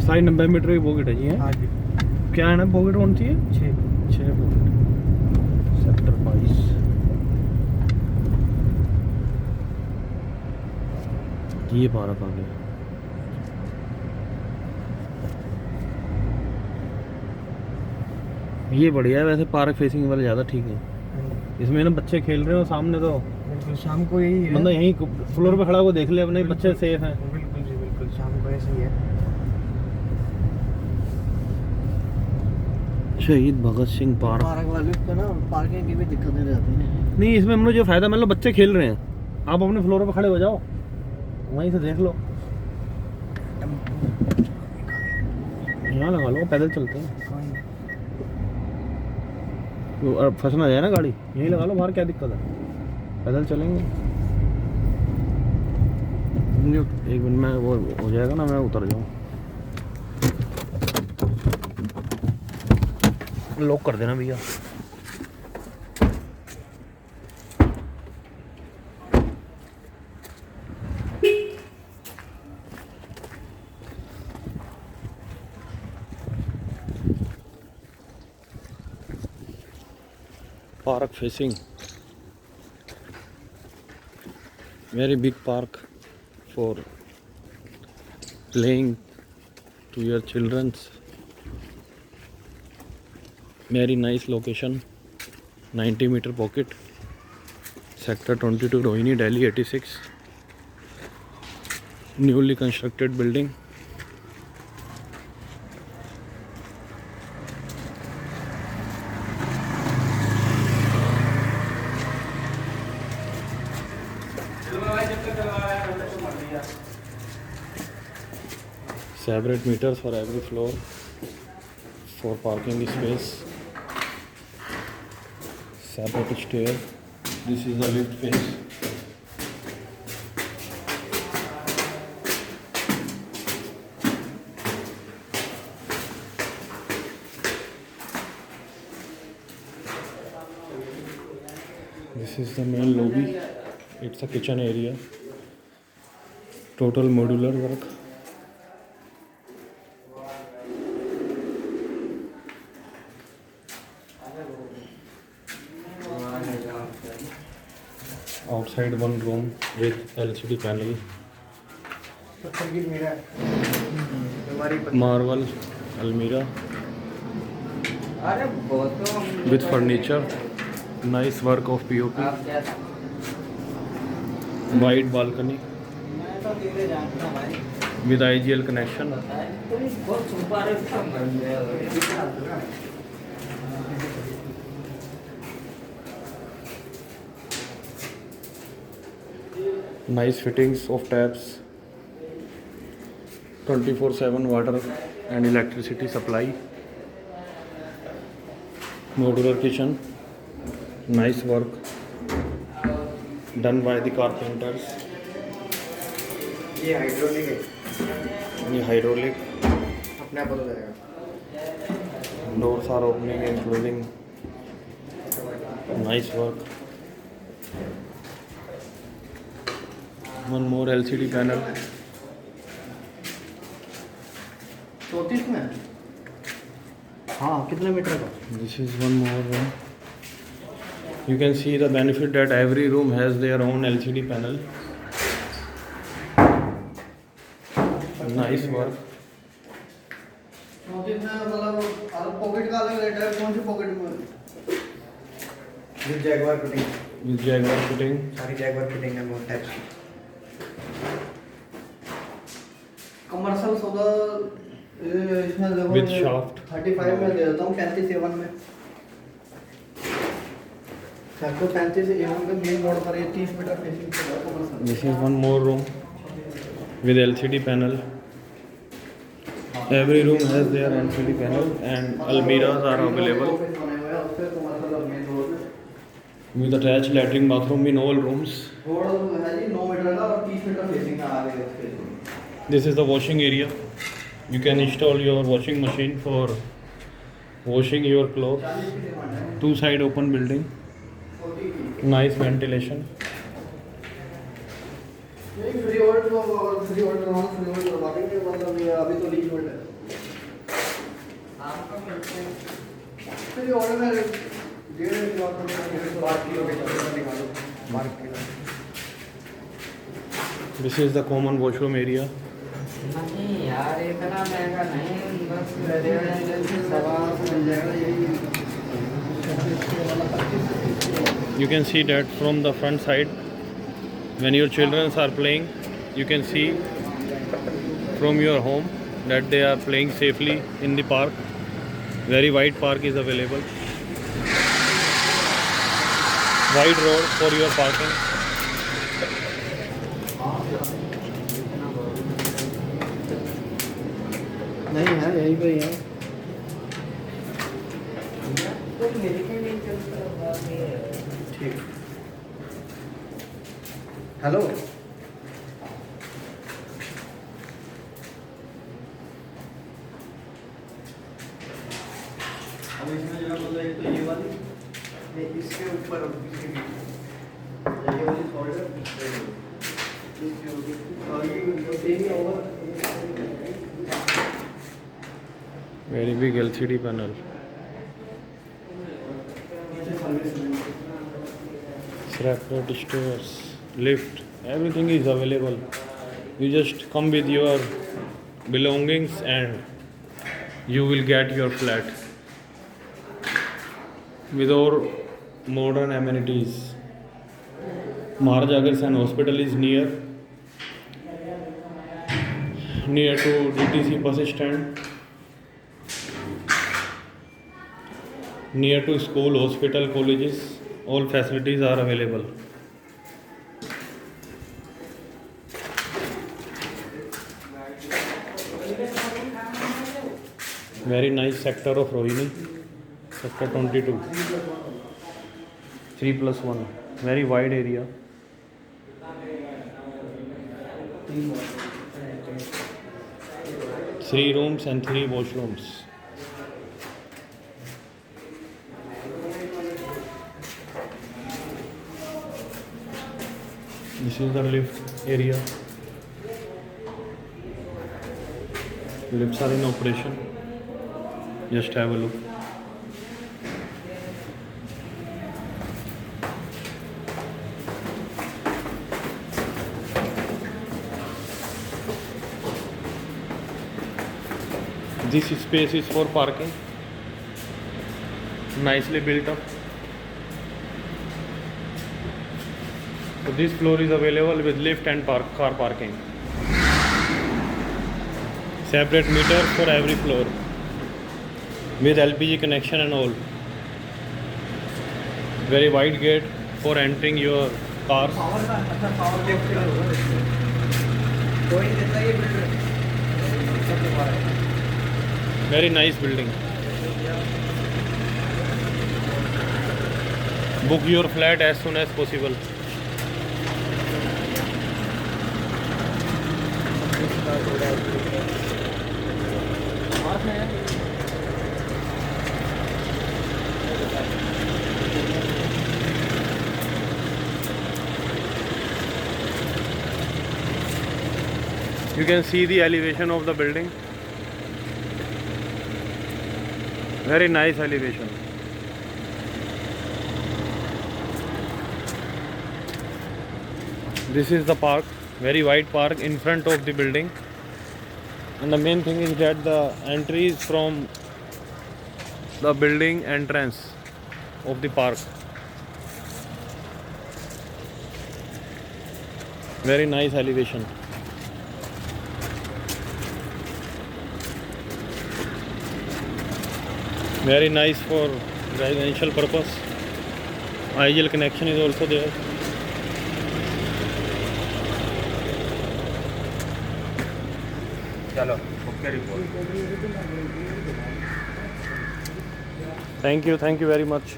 इस side 90 metre की pocket है जी है। हाँ जी। क्या है ना पॉकेट कौन सी है? 6 पॉकेट सेक्टर 22। ये पार्क आ गया। ये बढ़िया है वैसे, पार्क फेसिंग वाला ज़्यादा ठीक है। इसमें ना बच्चे खेल रहे हो सामने, तो बिल्कुल शाम को यही है, मतलब यहीं फ्लोर पे खड़ा हो देख ले अपने बच्चे सेफ हैं। बिल्कुल जी बिल्कुल, शाम को ऐसे ही है। शहीद भगत सिंह पार्क। पार्क वाले को ना पार्किंग की भी दिक्कत नहीं रहती है। नहीं इसमें हम लोग जो फायदा, मतलब बच्चे खेल रहे हैं, आप अपने फ्लोर पे खड़े हो जाओ, वहीं से देख लो। यहाँ लगा लो, पैदल चलते हैं, फंस ना जाए ना गाड़ी, यहीं लगा लो बाहर, क्या दिक्कत है, पैदल चलेंगे। एक मिनट में वो हो जाएगा ना, मैं उतर जाऊँ। लॉक कर देना भैया। Park facing, very big park for playing to your children's. Very nice location, 90 meter pocket, sector 22, Rohini, Delhi 86. Newly constructed building. Separate meters for every floor for parking space. Separate stair. This is the lift face. This is the main lobby. It's a kitchen area. Total modular work. Outside one room with LCD panel, marble almirah with furniture, nice work of POP, wide balcony with IGL connection. Nice fittings of taps, 24/7 water and electricity supply. Modular kitchen, nice work done by the carpenters. ये hydraulic है, ये hydraulic. अपने आप हो जाएगा। Doors are opening and closing. Nice work. One more LCD panel. 34 में, हाँ कितने मीटर का? This is one more room. You can see the benefit that every room has their own LCD panel. Nice work. 34 में मतलब pocket का अलग rate है, कौन सी पॉकेट में? With Jaguar fitting. With Jaguar fitting. सारी जैगवार फिटिंग है more types की। कमर्शियल सोदा इसमें देखो With shaft. 35 में दे देता हूँ, 35 A1 में। सेक्टर 35 A1 के मेन मोड पर ये 30 मीटर फेसिंग से commercial. This is one more room with LCD panel. Every room has their LCD panel and almirahs are available with attached latrine bathroom in all rooms. Road है जी 9 metre का और 30 metre facing का आ गया उसके। This is the washing area. You can install your washing machine for washing your clothes. Two side open building. Nice ventilation. Free hold करवा देंगे, मतलब ये अभी तो लीक होल्ड है। This is the common washroom area. नहीं यार इतना महंगा नहीं बस मिल जाएगा यही। You can see that from the front side. When your children are playing, you can see from your home that they are playing safely in the park. Very wide park is available. Wide road for your parking. नहीं है यहीं पे ही है। तो मेरे के लिए चलता है ठीक। हेलो। अब इसमें जो मतलब एक तो ये वाली, ये इसके ऊपर इसके ये वाली शोल्डर इसके ऊपर और ये सेम ही होगा। Very big LCD panel. Separate stairs, lift, everything is available. You just come with your belongings and you will get your flat with all modern amenities. Maharaj Agar Sen Hospital is near to DTC bus stand, near to school, hospital, colleges. All facilities are available. Very nice sector of Rohini, sector 22, 3+1, very wide area. Three rooms and 3 washrooms. This is the lift area. Lifts are in operation. Just have a look. This space is for parking. Nicely built up. So this floor is available with lift and car parking. Separate meter for every floor with LPG connection and all. Very wide gate for entering your cars. Power का अच्छा power left का होगा इसमें। कोई देता है ये builder. Very nice building. Book your flat as soon as possible. You can see the elevation of the building. Very nice elevation. This is the park, very wide park in front of the building. And the main thing is that the entry is from the building entrance of the park. Very nice elevation. Very nice for residential purpose. IGL connection is also there. चलो okay report Thank you very much.